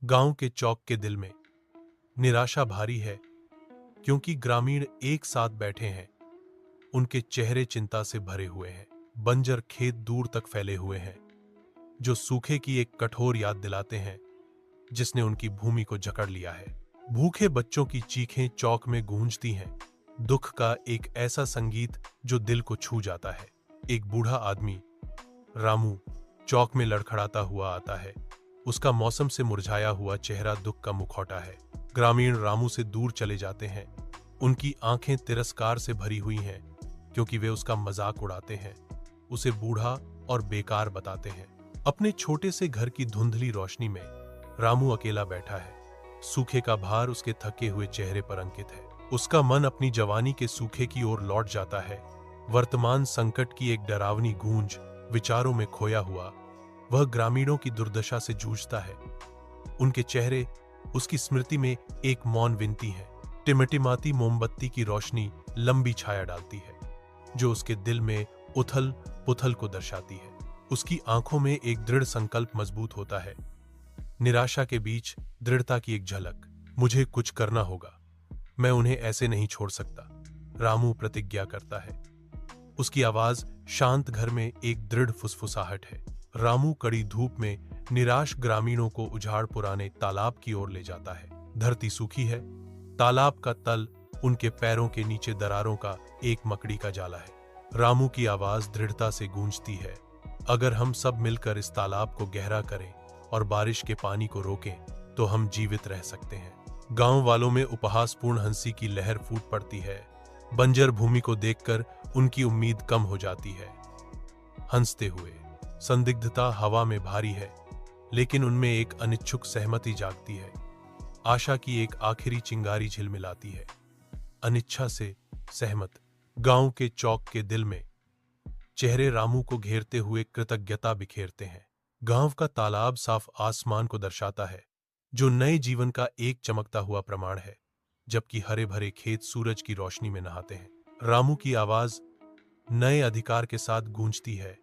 गांव के चौक के दिल में निराशा भारी है, क्योंकि ग्रामीण एक साथ बैठे हैं। उनके चेहरे चिंता से भरे हुए हैं। बंजर खेत दूर तक फैले हुए हैं, जो सूखे की एक कठोर याद दिलाते हैं जिसने उनकी भूमि को जकड़ लिया है। भूखे बच्चों की चीखें चौक में गूंजती हैं, दुख का एक ऐसा संगीत जो दिल को छू जाता है। एक बूढ़ा आदमी, रामू, चौक में लड़खड़ाता हुआ आता है। उसका मौसम से मुरझाया हुआ चेहरा दुख का मुखौटा है। ग्रामीण रामू से दूर चले जाते हैं। उनकी आंखें तिरस्कार से भरी हुई हैं, क्योंकि वे उसका मजाक उड़ाते हैं, उसे बूढ़ा और बेकार बताते हैं। अपने छोटे से घर की धुंधली रोशनी में रामू अकेला बैठा है। सूखे का भार उसके थके हुए चेहरे पर अंकित है। उसका मन अपनी जवानी के सूखे की ओर लौट जाता है। वर्तमान संकट की एक डरावनी गूंज विचारों में खोया हुआ वह ग्रामीणों की दुर्दशा से जूझता है। उनके चेहरे उसकी स्मृति में एक मौन विनती है। टिमटिमाती मोमबत्ती की रोशनी लंबी छाया डालती है, जो उसके दिल में उथल पुथल को दर्शाती है। उसकी आंखों में एक दृढ़ संकल्प मजबूत होता है। निराशा के बीच दृढ़ता की एक झलक। मुझे कुछ करना होगा, मैं उन्हें ऐसे नहीं छोड़ सकता, रामू प्रतिज्ञा करता है। उसकी आवाज शांत घर में एक दृढ़ फुसफुसाहट है। रामू कड़ी धूप में निराश ग्रामीणों को उजाड़ पुराने तालाब की ओर ले जाता है। धरती सूखी है, तालाब का तल उनके पैरों के नीचे दरारों का एक मकड़ी का जाला है। रामू की आवाज दृढ़ता से गूंजती है, अगर हम सब मिलकर इस तालाब को गहरा करें और बारिश के पानी को रोकें, तो हम जीवित रह सकते हैं। गांव वालों में उपहासपूर्ण हंसी की लहर फूट पड़ती है। बंजर भूमि को देखकर उनकी उम्मीद कम हो जाती है। हंसते हुए संदिग्धता हवा में भारी है, लेकिन उनमें एक अनिच्छुक सहमति जागती है। आशा की एक आखिरी चिंगारी झिलमिलाती है। अनिच्छा से सहमत। गांव के चौक के दिल में चेहरे रामू को घेरते हुए कृतज्ञता बिखेरते हैं। गांव का तालाब साफ आसमान को दर्शाता है, जो नए जीवन का एक चमकता हुआ प्रमाण है, जबकि हरे भरे खेत सूरज की रोशनी में नहाते हैं। रामू की आवाज नए अधिकार के साथ गूंजती है,